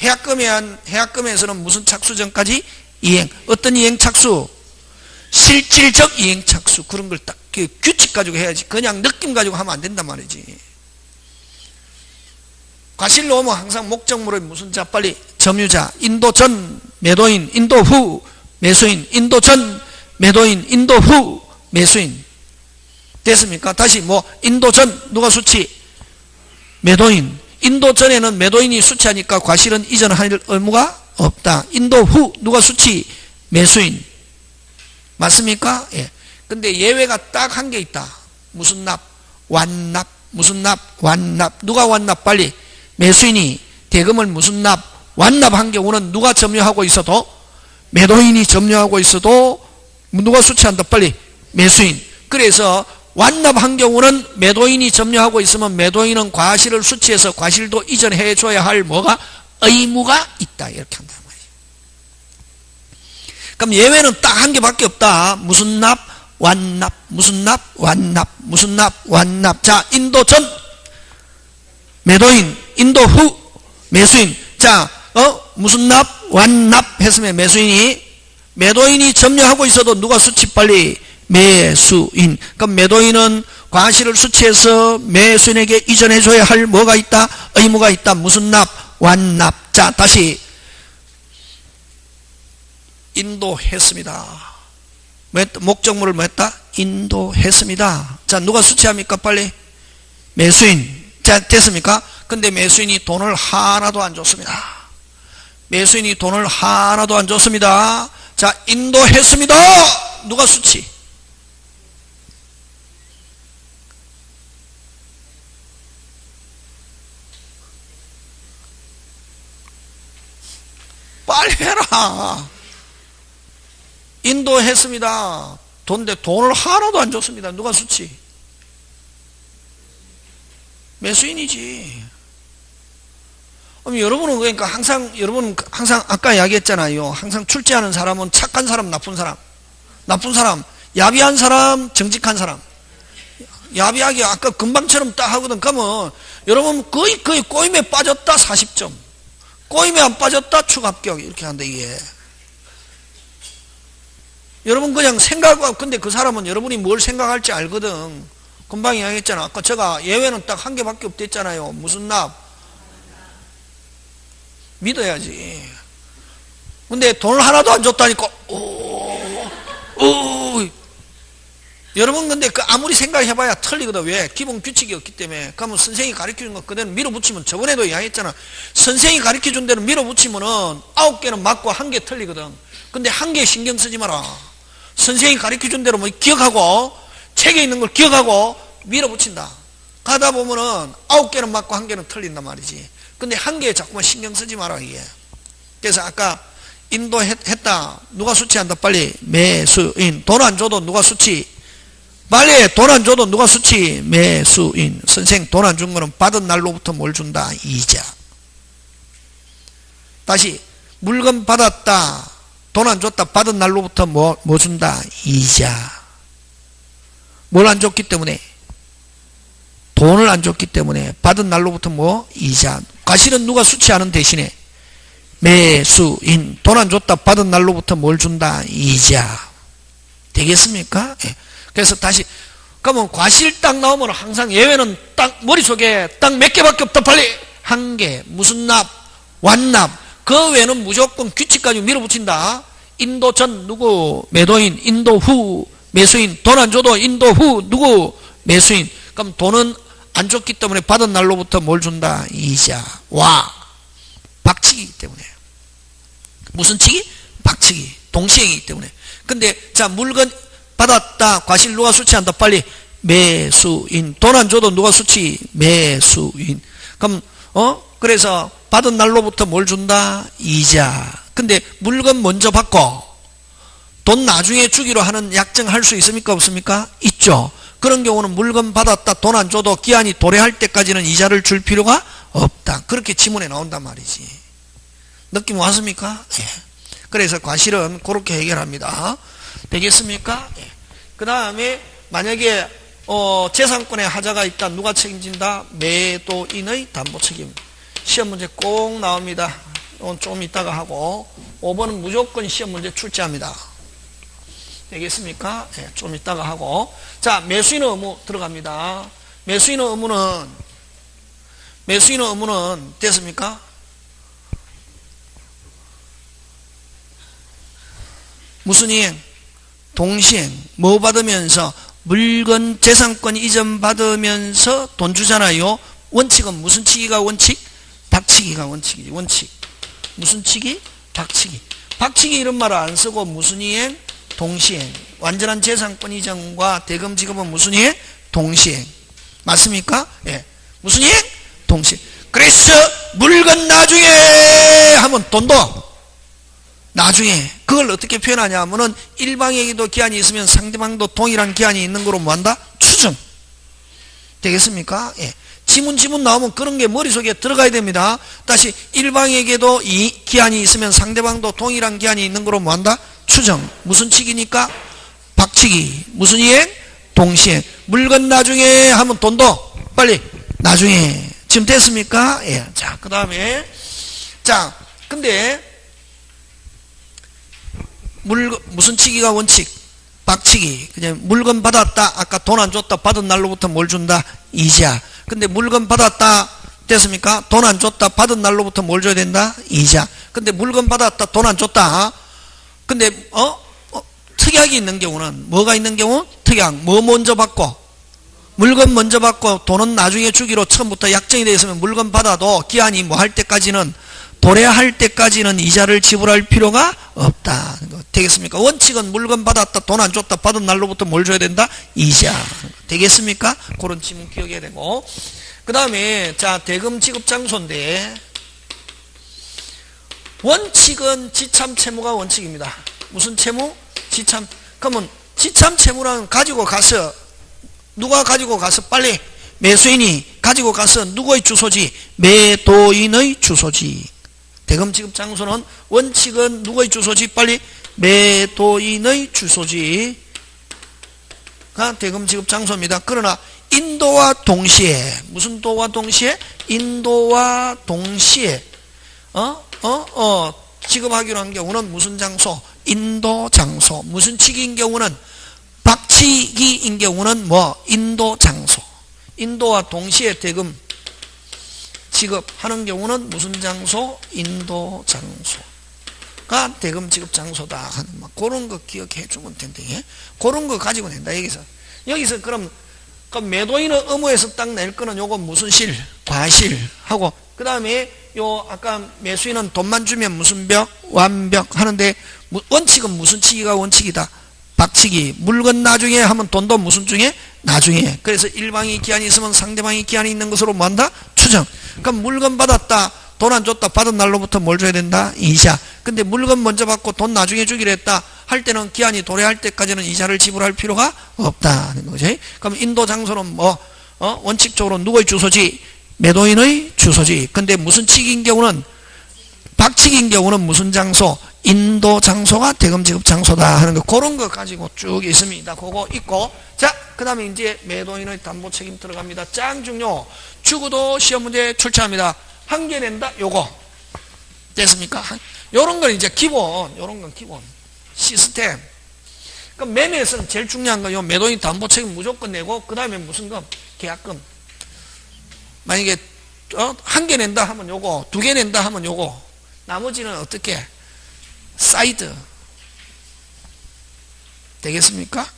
해약금에서는 무슨 착수 전까지? 이행. 어떤 이행 착수? 실질적 이행 착수. 그런 걸 딱 규칙 가지고 해야지. 그냥 느낌 가지고 하면 안 된단 말이지. 과실 넣으면 항상 목적물의 무슨 자? 빨리 점유자. 인도 전 매도인, 인도 후 매수인. 인도 전 매도인, 인도 후 매수인. 됐습니까? 다시 인도 전 누가 수취? 매도인. 인도 전에는 매도인이 수취하니까 과실은 이전할 의무가 없다. 인도 후 누가 수취? 매수인. 맞습니까? 예. 근데 예외가 딱 한 개 있다. 무슨 납? 완납. 무슨 납? 완납. 누가 완납? 빨리. 매수인이 대금을 무슨 납? 완납한 경우는 누가 점유하고 있어도? 매도인이 점유하고 있어도 누가 수취한다? 빨리. 매수인. 그래서 완납한 경우는 매도인이 점유하고 있으면 매도인은 과실을 수취해서 과실도 이전해 줘야 할 뭐가? 의무가 있다. 이렇게 한다. 그럼 예외는 딱 한 개밖에 없다. 무슨 납? 완납. 무슨 납? 완납. 무슨 납? 완납. 자, 인도 전 매도인, 인도 후 매수인. 자, 무슨 납? 완납 했으면 매도인이 점유하고 있어도 누가 수취? 빨리 매수인. 그럼 매도인은 과실을 수취해서 매수인에게 이전해 줘야 할 뭐가 있다? 의무가 있다. 무슨 납? 완납. 자, 다시 인도했습니다. 목적물을 뭐 했다? 인도했습니다. 자, 누가 수취합니까? 빨리 매수인. 자, 됐습니까? 근데 매수인이 돈을 하나도 안 줬습니다. 매수인이 돈을 하나도 안 줬습니다. 자, 인도했습니다. 누가 수취? 빨리 해라. 인도했습니다. 돈을 하나도 안 줬습니다. 누가 수취? 매수인이지. 그럼 여러분은 항상 아까 이야기했잖아요. 항상 출제하는 사람은 착한 사람, 나쁜 사람, 야비한 사람, 정직한 사람. 야비하게 아까 금방처럼 딱 하거든. 그러면 여러분 거의 꼬임에 빠졌다 40점. 꼬임에 안 빠졌다 축합격. 이렇게 한다 이게. 여러분 그냥 근데 그 사람은 여러분이 뭘 생각할지 알거든. 금방 이야기했잖아. 아까 제가 예외는 딱 한 개밖에 없댔잖아요. 무슨 납? 믿어야지. 근데 돈을 하나도 안 줬다니까. 여러분 근데 그 아무리 생각해봐야 틀리거든. 왜? 기본 규칙이 없기 때문에. 그러면 선생님이 가르쳐준 거 그대로 밀어붙이면, 저번에도 이야기했잖아. 선생님이 가르쳐준 대로 밀어붙이면은 9개는 맞고 1개 틀리거든. 근데 1개 신경 쓰지 마라. 선생님이 가르쳐준 대로 뭐 기억하고 책에 있는 걸 기억하고 밀어붙인다. 가다 보면은 9개는 맞고 1개는 틀린단 말이지. 근데 1개에 자꾸만 신경 쓰지 마라 이게. 그래서 아까 인도했다. 누가 수치한다. 빨리. 매수인. 돈 안 줘도 누가 수치. 빨리. 돈 안 줘도 누가 수치. 매수인. 선생 돈 안 준 거는 받은 날로부터 뭘 준다. 이자. 다시. 물건 받았다. 돈 안 줬다. 받은 날로부터 뭐 준다. 이자. 뭘 안 줬기 때문에? 돈을 안 줬기 때문에 받은 날로부터 뭐? 이자. 과실은 누가 수치하는 대신에 매수인. 돈 안 줬다. 받은 날로부터 뭘 준다. 이자. 되겠습니까? 예. 그래서 다시 그러면 과실 딱 나오면 항상 예외는 딱 머릿속에 딱 몇 개밖에 없다. 빨리. 1개. 무슨 납? 완납. 그 외에는 무조건 규칙 가지고 밀어붙인다. 인도 전 누구? 매도인. 인도 후 매수인. 돈 안 줘도 인도 후 누구? 매수인. 그럼 돈은 안 줬기 때문에 받은 날로부터 뭘 준다? 이자. 와. 박치기이기 때문에. 무슨 치기? 박치기. 동시행이기 때문에. 근데 자, 물건 받았다. 과실 누가 수치한다. 빨리. 매수인. 돈 안 줘도 누가 수치? 매수인. 그럼 그래서 받은 날로부터 뭘 준다? 이자. 근데 물건 먼저 받고 돈 나중에 주기로 하는 약정 할 수 있습니까? 없습니까? 있죠. 그런 경우는 물건 받았다. 돈 안 줘도 기한이 도래할 때까지는 이자를 줄 필요가 없다. 그렇게 지문에 나온단 말이지. 느낌 왔습니까? 예. 그래서 과실은 그렇게 해결합니다. 되겠습니까? 예. 그 다음에 만약에 재산권에 하자가 있다. 누가 책임진다? 매도인의 담보 책임. 시험 문제 꼭 나옵니다. 좀 이따가 하고 5번은 무조건 시험 문제 출제합니다. 되겠습니까? 네, 좀 이따가 하고. 자, 매수인의 의무 들어갑니다. 매수인의 의무는 됐습니까? 무슨 이행? 동시행. 뭐 받으면서? 물건 재산권 이전 받으면서 돈 주잖아요. 원칙은 무슨 치기가 원칙? 박치기가 원칙이지. 원칙. 무슨 치기? 박치기. 박치기 이런 말을 안 쓰고 무슨 이행? 동시행. 완전한 재산권 이전과 대금 지급은 무슨 이행? 동시행. 맞습니까? 예. 무슨 이행? 동시행. 그래서 물건 나중에 하면 돈도 나중에. 그걸 어떻게 표현하냐 하면은 일방에게도 기한이 있으면 상대방도 동일한 기한이 있는 거로 뭐한다? 추정. 되겠습니까? 예. 지문 나오면 그런 게 머릿속에 들어가야 됩니다. 다시 일방에게도 이 기한이 있으면 상대방도 동일한 기한이 있는 거로 뭐한다? 추정. 무슨 치기니까? 박치기. 무슨 이행? 동시행. 물건 나중에 하면 돈도 빨리 나중에. 지금 됐습니까? 예. 자, 그 다음에 자, 근데 무슨 치기가 원칙? 박치기. 그냥 물건 받았다. 아까 돈 안 줬다. 받은 날로부터 뭘 준다? 이자. 근데 물건 받았다. 됐습니까? 돈 안 줬다. 받은 날로부터 뭘 줘야 된다? 이자. 근데 물건 받았다. 돈 안 줬다. 근데 특약이 있는 경우는 뭐가 있는 경우? 특약. 뭐 먼저 받고? 물건 먼저 받고 돈은 나중에 주기로 처음부터 약정이 되어 있으면 물건 받아도 기한이 뭐 할 때까지는 도래할 때까지는 이자를 지불할 필요가 없다. 되겠습니까? 원칙은 물건 받았다. 돈 안 줬다. 받은 날로부터 뭘 줘야 된다? 이자. 되겠습니까? 그런 지문 기억해야 되고. 그 다음에 자, 대금 지급 장소인데 원칙은 지참 채무가 원칙입니다. 무슨 채무? 지참. 그러면 지참 채무랑 가지고 가서 누가 가지고 가서 빨리 매수인이 가지고 가서 누구의 주소지? 매도인의 주소지. 대금 지급 장소는 원칙은 누구의 주소지? 빨리 매도인의 주소지가 대금 지급 장소입니다. 그러나 인도와 동시에 무슨 도와 동시에? 인도와 동시에 지급하기로 한 경우는 무슨 장소? 인도 장소. 무슨 치기인 경우는 박치기인 경우는 뭐? 인도 장소. 인도와 동시에 대금 지급하는 경우는 무슨 장소? 인도 장소가 대금 지급 장소다 하는 막 그런 거 기억해 주면 된대. 그런 거 가지고 낸다 여기서. 여기서 그럼 그 매도인의 의무에서 딱 낼 거는 요거 무슨 실, 과실 하고, 그 다음에 요 아까 매수인은 돈만 주면 무슨 벽, 완벽 하는데 원칙은 무슨 치기가 원칙이다? 박치기. 물건 나중에 하면 돈도 무슨 중에? 나중에. 그래서 일방이 기한이 있으면 상대방이 기한이 있는 것으로 뭐 한다? 추정. 그럼 물건 받았다, 돈 안 줬다, 받은 날로부터 뭘 줘야 된다? 이자. 근데 물건 먼저 받고 돈 나중에 주기로 했다 할 때는 기한이 도래할 때까지는 이자를 지불할 필요가 없다는 거지. 그럼 인도 장소는 뭐 원칙적으로 누구의 주소지? 매도인의 주소지. 근데 무슨 칙인 경우는, 박칙인 경우는 무슨 장소? 인도 장소가 대금 지급 장소다 하는 거, 그런 거 가지고 쭉 있습니다. 그거 있고, 자, 그 다음에 이제 매도인의 담보 책임 들어갑니다. 짱 중요. 주구도 시험 문제 출제합니다. 한 개 낸다, 요거. 됐습니까? 요런 건 이제 기본, 요런 건 기본. 시스템. 그럼 매매에서는 제일 중요한 건 요 매도인 담보 책임 무조건 내고, 그 다음에 무슨 금? 계약금. 만약에, 한 개 낸다 하면 요거, 두 개 낸다 하면 요거. 나머지는 어떻게? 사이드. 되겠습니까?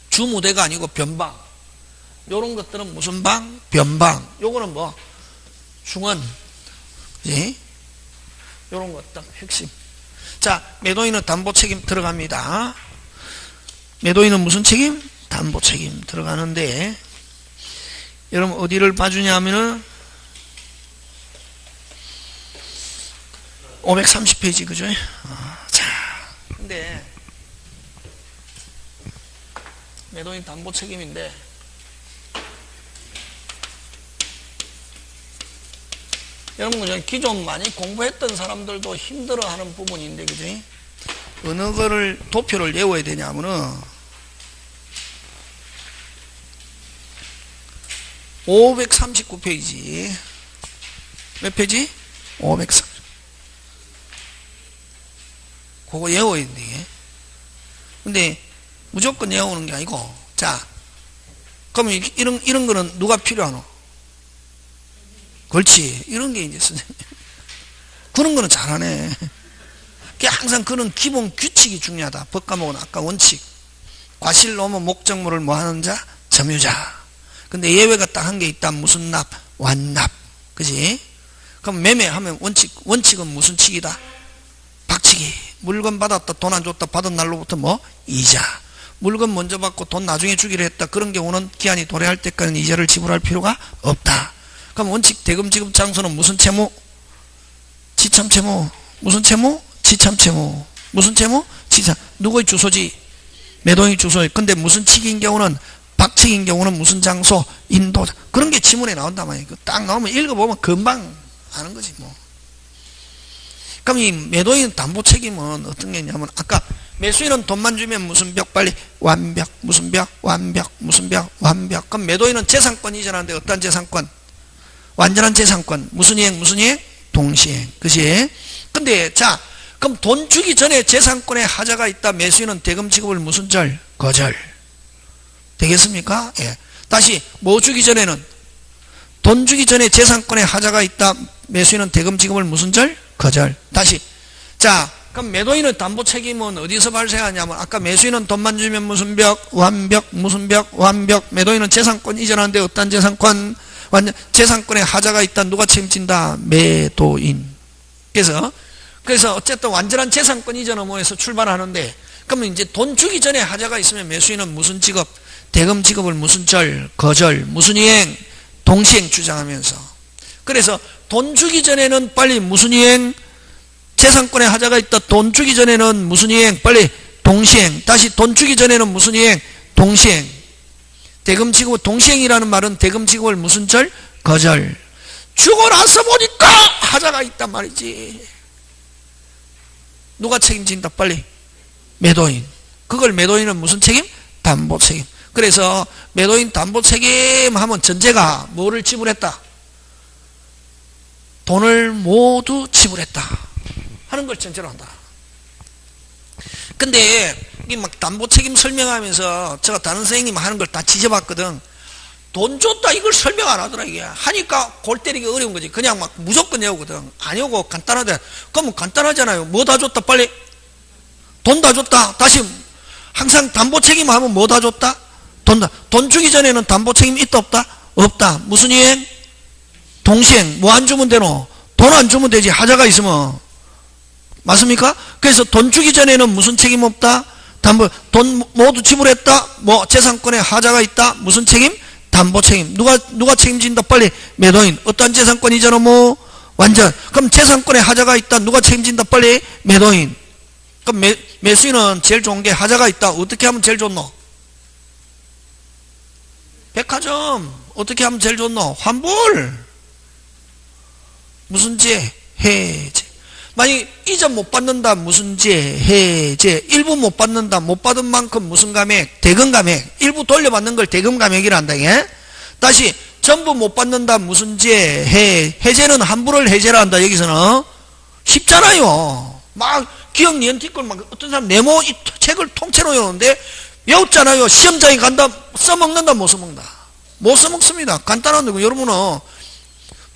주무대가 아니고 변방. 요런 것들은 무슨 방? 변방. 요거는 뭐? 중원. 예? 요런 것 딱 핵심. 자, 매도인은 담보 책임 들어갑니다. 매도인은 무슨 책임? 담보 책임 들어가는데, 여러분 어디를 봐주냐 하면은 530페이지 그죠? 자, 근데 매도인 담보 책임인데, 여러분 그죠? 기존 많이 공부했던 사람들도 힘들어하는 부분인데 그죠? 어느 거를 도표를 외워야 되냐면은 539페이지. 몇 페이지? 530. 그거 외워야 돼. 근데 무조건 외우는 게 아니고, 자, 그러면 이런 거는 누가 필요하노? 그렇지. 이런 게 이제 선생님. 그런 거는 잘하네. 항상 그런 기본 규칙이 중요하다. 법과목은 아까 원칙. 과실 넘어 목적물을 뭐 하는 자? 점유자. 근데 예외가 딱 한 개 있다. 무슨 납? 완납. 그지? 그럼 매매하면 원칙은 무슨 칙이다? 박치기. 물건 받았다, 돈 안 줬다, 받은 날로부터 뭐? 이자. 물건 먼저 받고 돈 나중에 주기로 했다. 그런 경우는 기한이 도래할 때까지는 이자를 지불할 필요가 없다. 그럼 원칙 대금 지급 장소는 무슨 채무? 지참 채무. 무슨 채무? 지참 채무. 무슨 채무? 지참. 누구의 주소지? 매도인의 주소지. 근데 무슨 칙인 경우는, 박칙인 경우는 무슨 장소? 인도. 그런 게 지문에 나온단 말이에요. 딱 나오면 읽어보면 금방 아는 거지 뭐. 그럼 이 매도인 담보 책임은 어떤 게 있냐면, 아까 매수인은 돈만 주면 무슨 벽? 빨리 완벽. 무슨 벽? 완벽. 무슨 벽? 완벽. 그럼 매도인은 재산권 이전하는데 어떤 재산권? 완전한 재산권. 무슨 이행? 무슨 이행? 동시행. 그치? 근데 자, 그럼 돈 주기 전에 재산권에 하자가 있다. 매수인은 대금 지급을 무슨 절? 거절. 되겠습니까? 예. 다시 뭐 주기 전에는, 돈 주기 전에 재산권에 하자가 있다. 매수인은 대금 지급을 무슨 절? 거절. 다시. 자, 그럼 매도인의 담보 책임은 어디서 발생하냐면, 아까 매수인은 돈만 주면 무슨 벽? 완벽. 무슨 벽? 완벽. 매도인은 재산권 이전하는데 어떤 재산권? 완전 재산권에 하자가 있다. 누가 책임진다? 매도인. 그래서 어쨌든 완전한 재산권 이전 의무에서 출발하는데, 그러면 이제 돈 주기 전에 하자가 있으면 매수인은 무슨 지급? 대금 지급을 무슨 절? 거절. 무슨 이행? 동시행 주장하면서. 그래서 돈 주기 전에는 빨리 무슨 이행? 재산권에 하자가 있다. 돈 주기 전에는 무슨 이행? 빨리 동시행. 다시 돈 주기 전에는 무슨 이행? 동시행. 대금 지급, 동시행이라는 말은 대금 지급을 무슨 절? 거절. 주고 나서 보니까 하자가 있단 말이지. 누가 책임진다? 빨리 매도인. 그걸 매도인은 무슨 책임? 담보 책임. 그래서 매도인 담보 책임 하면 전제가 뭐를 지불했다? 돈을 모두 지불했다 하는 걸 전제로 한다. 근데 이 막 담보 책임 설명하면서 제가 다른 선생님 하는 걸 다 지져봤거든. 돈 줬다 이걸 설명 안 하더라. 이게 하니까 골 때리기 어려운 거지. 그냥 막 무조건 내오거든. 아니오고 간단하대. 그러면 간단하잖아요. 뭐 다 줬다? 빨리 돈 다 줬다. 다시 항상 담보 책임 하면 뭐 다 줬다? 돈 주기 전에는 담보 책임 있다 없다? 없다. 무슨 이행? 동시행. 뭐 안 주면 되노? 돈 안 주면 되지. 하자가 있으면. 맞습니까? 그래서 돈 주기 전에는 무슨 책임 없다? 담보. 돈 모두 지불했다? 뭐 재산권에 하자가 있다? 무슨 책임? 담보 책임. 누가 책임진다? 빨리. 매도인. 어떤 재산권 이전은 뭐? 완전. 그럼 재산권에 하자가 있다? 누가 책임진다? 빨리. 매도인. 그럼 매수인은 제일 좋은 게 하자가 있다. 어떻게 하면 제일 좋노? 백화점. 어떻게 하면 제일 좋노? 환불. 무슨 제? 해제. 만약 이전 못 받는다. 무슨 제? 해제. 일부 못 받는다. 못 받은 만큼 무슨 감액? 대금 감액. 일부 돌려받는 걸 대금 감액이란다. 예? 다시 전부 못 받는다. 무슨 제? 해제는 환불을 해제라 한다. 여기서는 쉽잖아요. 막 기억 니은티끌 막 어떤 사람 네모 이 책을 통째로 외우는데 외웠잖아요. 시험장에 간다. 써먹는다. 못 써먹는다. 못 써먹습니다. 간단한 거고. 여러분은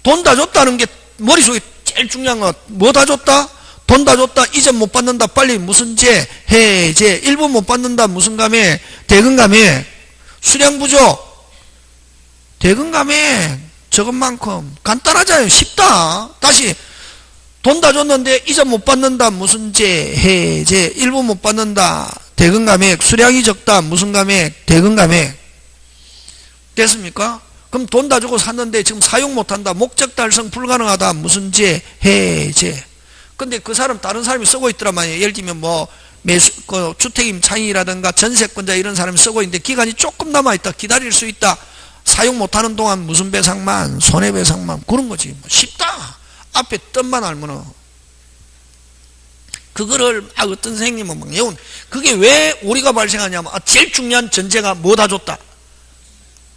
돈 다 줬다는 게 머릿속에 제일 중요한 거 뭐 다 줬다? 돈 다 줬다. 이전 못 받는다. 빨리 무슨 제? 해제. 일부 못 받는다. 무슨 감액? 대금 감액. 수량 부족. 대금 감액. 저것만큼 간단하잖아요. 쉽다. 다시 돈 다 줬는데 이전 못 받는다. 무슨 제? 해제. 일부 못 받는다. 대금 감액. 수량이 적다. 무슨 감액? 대금 감액. 됐습니까? 그럼 돈 다 주고 샀는데 지금 사용 못한다. 목적 달성 불가능하다. 무슨 제? 해제. 근데 그 사람 다른 사람이 쓰고 있더란 말이에요. 예를 들면 뭐 그 주택임 차인이라든가 전세권자 이런 사람이 쓰고 있는데 기간이 조금 남아있다. 기다릴 수 있다. 사용 못하는 동안 무슨 배상만? 손해배상만. 그런 거지. 뭐 쉽다. 앞에 뜻만 알면은. 그거를 어떤 선생님은 막 외운. 그게 왜 오리가 발생하냐면 제일 중요한 전제가 뭐 다 줬다.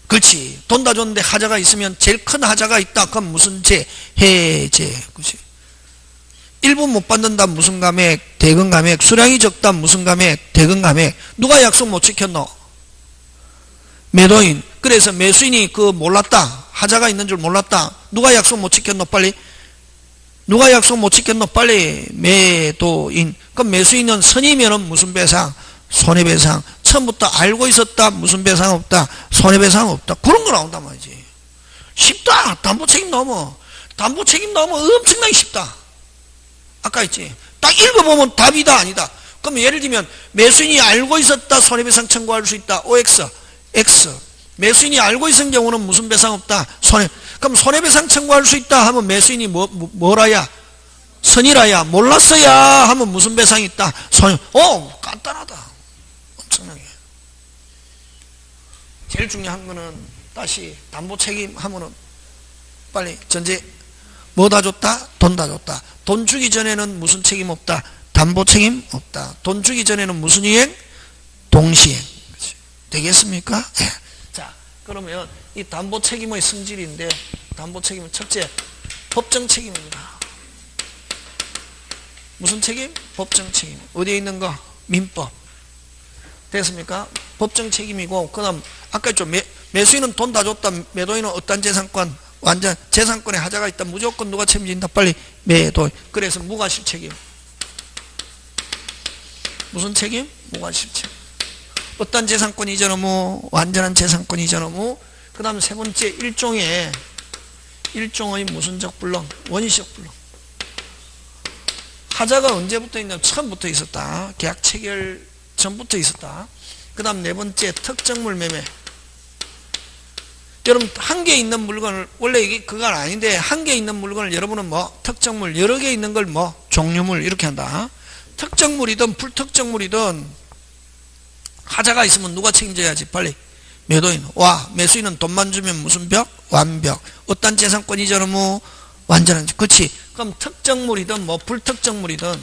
그렇지. 돈 다 줬는데 하자가 있으면 제일 큰 하자가 있다. 그럼 무슨 제? 해제. 그렇지. 일부 못 받는다. 무슨 감액? 대금 감액. 수량이 적다. 무슨 감액? 대금 감액. 누가 약속 못 지켰노? 매도인. 그래서 매수인이 그 몰랐다. 하자가 있는 줄 몰랐다. 누가 약속 못 지켰노? 빨리. 누가 약속 못 지켰노? 빨리. 매도인. 그럼 매수인은 선이면은 무슨 배상? 손해배상. 처음부터 알고 있었다. 무슨 배상 없다. 손해배상 없다. 그런 거 나온단 말이지. 쉽다. 담보책임 넘어. 담보책임 넘어 엄청나게 쉽다. 아까 했지. 딱 읽어보면 답이다 아니다. 그럼 예를 들면 매수인이 알고 있었다. 손해배상 청구할 수 있다. OX. X. 매수인이 알고 있은 경우는 무슨 배상 없다. 그럼 손해배상 청구할 수 있다 하면 매수인이 뭐라야? 선이라야. 몰랐어야 하면 무슨 배상이 있다. 간단하다. 엄청나게. 제일 중요한 거는 다시 담보 책임 하면은 빨리 전제 뭐 다 줬다? 돈 다 줬다. 돈 주기 전에는 무슨 책임 없다? 담보 책임 없다. 돈 주기 전에는 무슨 이행? 동시행. 되겠습니까? 네. 자, 그러면 이 담보 책임의 성질인데 담보 책임은 첫째 법정 책임입니다. 무슨 책임? 법정 책임. 어디에 있는 거? 민법. 됐습니까? 법정 책임이고, 그 다음, 아까 했죠. 매수인은 돈 다 줬다. 매도인은 어떤 재산권? 완전 재산권에 하자가 있다. 무조건 누가 책임진다. 빨리 매도인. 그래서 무과실 책임. 무슨 책임? 무과실 책임. 어떤 재산권 이전 의무? 완전한 재산권 이전 의무. 그 다음 세 번째 일종의 무슨적 불능? 원시적 불능. 하자가 언제부터 있냐면 처음부터 있었다. 계약 체결 전부터 있었다. 그 다음 네 번째 특정물 매매. 여러분 한 개 있는 물건을 원래 이게 그건 아닌데 한 개 있는 물건을 여러분은 뭐 특정물 여러 개 있는 걸 뭐 종류물 이렇게 한다. 특정물이든 불특정물이든 하자가 있으면 누가 책임져야지? 빨리 매도인. 와 매수인은 돈만 주면 무슨 벽? 완벽. 어떤 재산권 이전 의무? 완전한. 그렇지. 그럼 특정물이든 뭐 불특정물이든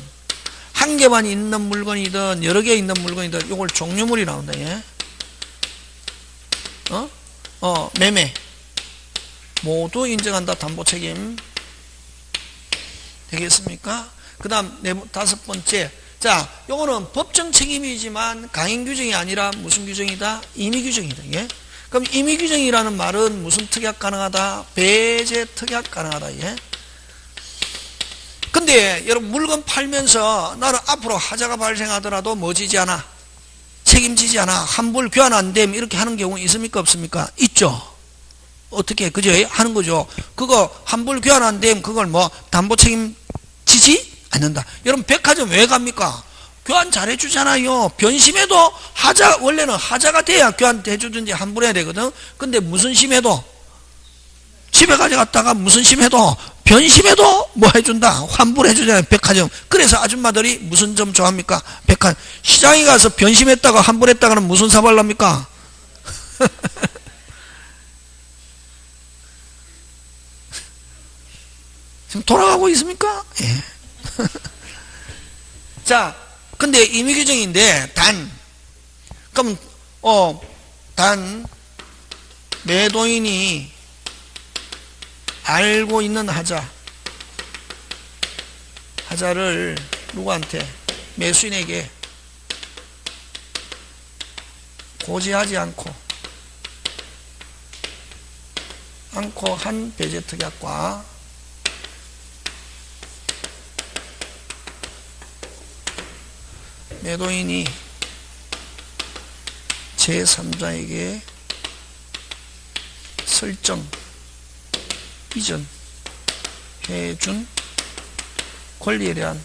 한 개만 있는 물건이든 여러 개 있는 물건이든 이걸 종류물이 나온다. 예? 매매 모두 인정한다. 담보 책임. 되겠습니까? 그 다음 다섯 번째. 자, 요거는 법정 책임이지만 강행 규정이 아니라 무슨 규정이다? 임의 규정이다. 예? 그럼 임의 규정이라는 말은 무슨 특약 가능하다? 배제 특약 가능하다. 예? 근데 여러분 물건 팔면서 나는 앞으로 하자가 발생하더라도 뭐 지지 않아? 책임지지 않아. 환불 교환 안 됨. 이렇게 하는 경우 있습니까? 없습니까? 있죠. 어떻게, 그죠? 하는 거죠. 그거 환불 교환 안 됨. 그걸 뭐 담보 책임지지 않는다. 여러분, 백화점 왜 갑니까? 교환 잘해주잖아요. 변심해도 원래는 하자가 돼야 교환해주든지 환불해야 되거든. 근데 무슨 심해도, 집에 가져갔다가 무슨 심해도, 변심해도 뭐 해준다. 환불해주잖아요. 백화점. 그래서 아줌마들이 무슨 점 좋아합니까? 백화점. 시장에 가서 변심했다가 환불했다가는 무슨 사발 납니까? 지금 돌아가고 있습니까? 예. 자, 근데 임의규정인데, 그럼, 매도인이 알고 있는 하자를 누구한테? 매수인에게 고지하지 않고 한 배제특약과 매도인이 제3자에게 설정 이전해준 권리에 대한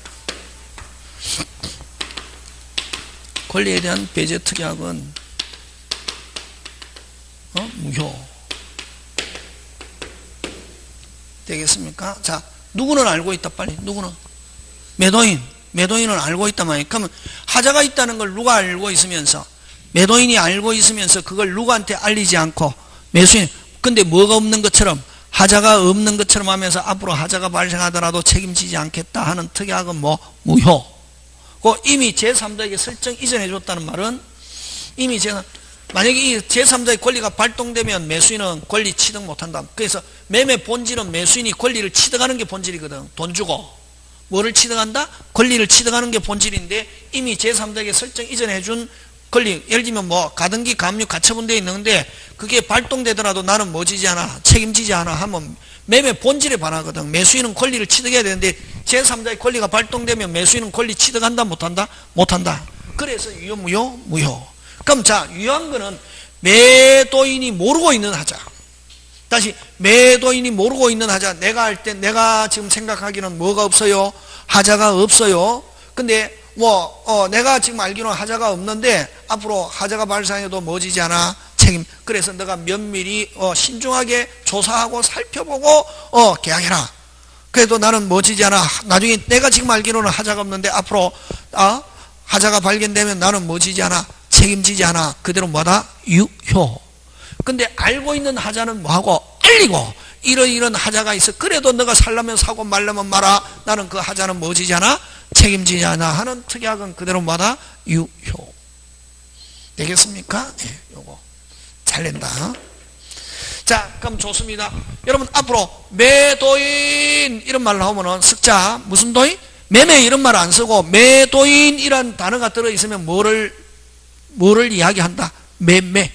배제특약은 무효 되겠습니까? 자, 누구는 알고 있다. 빨리. 누구는? 매도인은 알고 있단 말이에요. 그러면 하자가 있다는 걸 누가 알고 있으면서, 매도인이 알고 있으면서 그걸 누구한테 알리지 않고 매수인, 근데 뭐가 없는 것처럼, 하자가 없는 것처럼 하면서 앞으로 하자가 발생하더라도 책임지지 않겠다 하는 특약은 뭐? 무효. 이미 제3자에게 설정 이전해 줬다는 말은 이미 만약에 이 제3자의 권리가 발동되면 매수인은 권리 취득 못한다. 그래서 매매 본질은 매수인이 권리를 취득하는 게 본질이거든. 돈 주고. 뭐를 취득한다? 권리를 취득하는 게 본질인데 이미 제3자에게 설정 이전해 준 권리, 예를 들면 뭐 가등기, 가압류, 가처분 되어 있는데 그게 발동되더라도 나는 뭐 지지 않아? 책임지지 않아 하면 매매 본질에 반하거든. 매수인은 권리를 취득해야 되는데 제3자의 권리가 발동되면 매수인은 권리 취득한다? 못한다? 못한다. 그래서 유효, 무효. 그럼 자, 유효한 거는 매도인이 모르고 있는 하자. 다시, 매도인이 모르고 있는 하자. 내가 지금 생각하기는 뭐가 없어요? 하자가 없어요. 근데 내가 지금 알기로는 하자가 없는데 앞으로 하자가 발생해도 뭐 지지 않아? 책임. 그래서 내가 면밀히 신중하게 조사하고 살펴보고 계약해라. 그래도 나는 뭐 지지 않아? 나중에 내가 지금 알기로는 하자가 없는데 앞으로 하자가 발견되면 나는 뭐 지지 않아? 책임지지 않아. 그대로 뭐다? 유효. 근데 알고 있는 하자는 뭐하고? 알리고 이런 하자가 있어. 그래도 너가 살려면 사고 말려면 말아. 나는 그 하자는 뭐 지지 않아? 책임지지 않아 하는 특약은 그대로 뭐다? 유효. 되겠습니까? 예, 요거 잘 낸다. 자, 그럼 좋습니다. 여러분 앞으로 매도인 이런 말 나오면은 습자 무슨 도인? 매매 이런 말 안 쓰고 매도인이란 단어가 들어있으면 뭐를 이야기한다? 매매.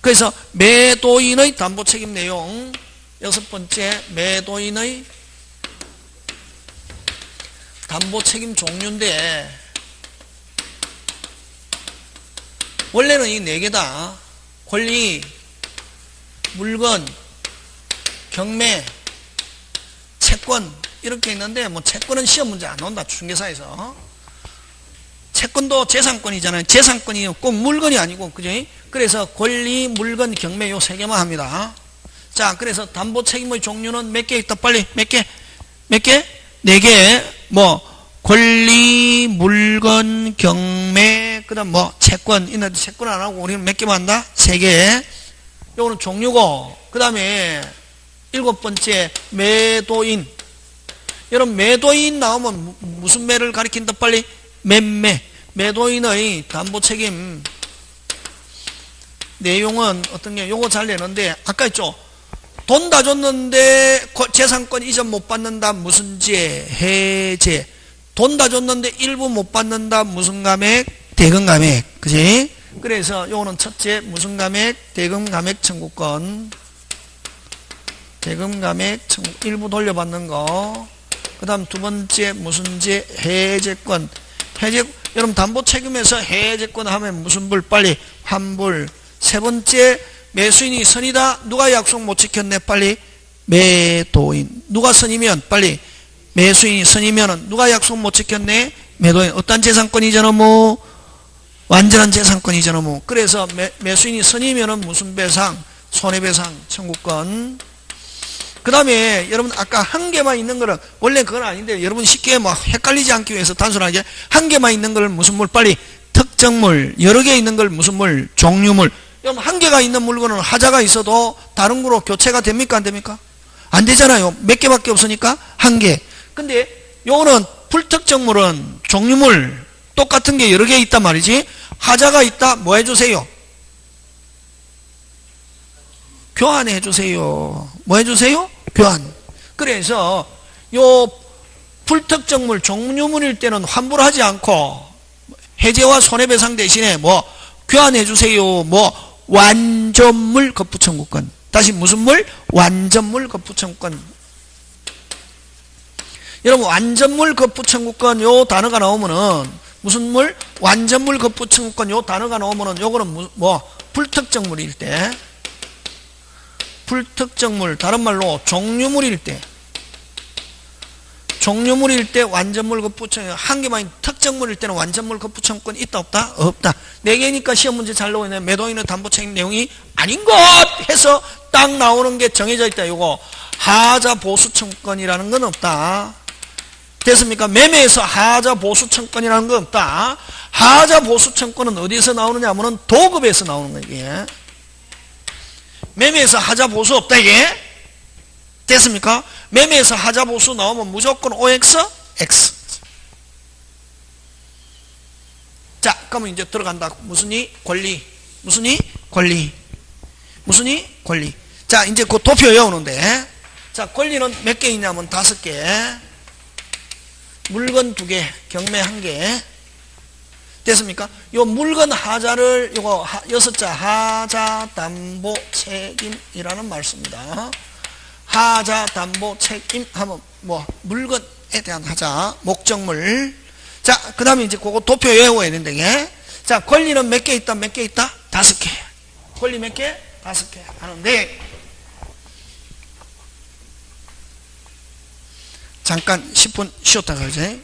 그래서 매도인의 담보 책임 내용 6번째 매도인의 담보 책임 종류인데 원래는 이 4개다. 권리, 물건, 경매, 채권 이렇게 있는데 뭐 채권은 시험 문제 안 나온다. 중개사에서. 채권도 재산권이잖아요. 재산권이 꼭 물건이 아니고, 그죠? 그래서 권리, 물건, 경매 요 3개만 합니다. 자, 그래서 담보 책임의 종류는 몇 개 있다? 빨리 몇 개? 4개. 뭐 권리, 물건, 경매, 그다음 뭐 채권. 있는데 채권 안 하고 우리는 몇 개만 한다? 3개. 요거는 종류고, 그다음에 7번째 매도인. 여러분 매도인 나오면 무슨 매를 가리킨다? 빨리 매매. 매도인의 담보 책임 내용은 어떤 게 요거 잘 내는데 아까 했죠. 돈 다 줬는데 재산권 이전 못 받는다. 무슨 제? 해제. 돈 다 줬는데 일부 못 받는다. 무슨 감액? 대금 감액. 그지? 그래서 요거는 첫째 무슨 감액? 대금 감액 청구권. 대금 감액 일부 돌려받는 거. 그 다음 2번째 무슨 제? 해제권. 여러분 담보 책임에서 해제권 하면 무슨 불? 빨리 환불. 세 번째, 매수인이 선이다. 누가 약속 못 지켰네? 빨리 매도인. 누가 선이면 빨리 매수인이 선이면 누가 약속 못 지켰네? 매도인. 어떤 재산권이잖아 뭐? 완전한 재산권이잖아 뭐. 그래서 매수인이 선이면은 무슨 배상? 손해배상 청구권. 그 다음에 여러분 아까 한 개만 있는 거는 원래 그건 아닌데 여러분 쉽게 뭐 헷갈리지 않기 위해서 단순하게 한 개만 있는 걸 무슨 물? 빨리 특정물. 여러 개 있는 걸 무슨 물? 종류물. 여러분 한 개가 있는 물건은 하자가 있어도 다른 거로 교체가 됩니까 안 됩니까? 안 되잖아요. 몇 개밖에 없으니까 한 개. 근데 요거는 불특정물은 종류물 똑같은 게 여러 개 있단 말이지. 하자가 있다. 뭐 해주세요? 교환해 주세요. 뭐 해주세요? 교환. 그래서 요 불특정물 종류물일 때는 환불하지 않고 해제와 손해배상 대신에 뭐 교환해 주세요. 뭐 완전물 거부청구권. 다시 무슨 물? 완전물 거부청구권. 여러분 완전물 거부청구권 요 단어가 나오면은 무슨 물? 완전물 거부청구권 요 단어가 나오면은 요거는 뭐 불특정물일 때, 불특정물 다른 말로 종류물일 때, 종류물일 때 완전물 거부청구권. 한 개만 특정물일 때는 완전물 거부청구권 있다 없다? 없다. 네 개니까 시험 문제 잘 나오네. 매도인의 담보 책임 내용이 아닌 것 해서 딱 나오는 게 정해져 있다. 요거 하자 보수 청구권이라는 건 없다. 됐습니까? 매매에서 하자 보수 청구권이라는 건 없다. 하자 보수 청구권은 어디서 나오느냐 하면은 도급에서 나오는 거예요. 이게. 매매에서 하자 보수 없다 이게. 됐습니까? 매매에서 하자 보수 나오면 무조건 OX, X. 자, 그러면 이제 들어간다. 무슨 이? 권리. 무슨 이? 권리. 무슨 이? 권리. 자, 이제 그 도표 외우는데. 자, 권리는 몇 개 있냐면 5개. 물건 2개, 경매 1개. 됐습니까? 요 물건 하자를 요거 6자 하자 담보 책임이라는 말 씁니다. 하자 담보 책임 하면 뭐 물건에 대한 하자 목적물. 자, 그 다음에 이제 그거 도표 외워야 된다. 이게. 자, 권리는 몇 개 있다? 몇 개 있다? 5개. 권리 몇 개? 5개 하는데 잠깐 10분 쉬었다가 이제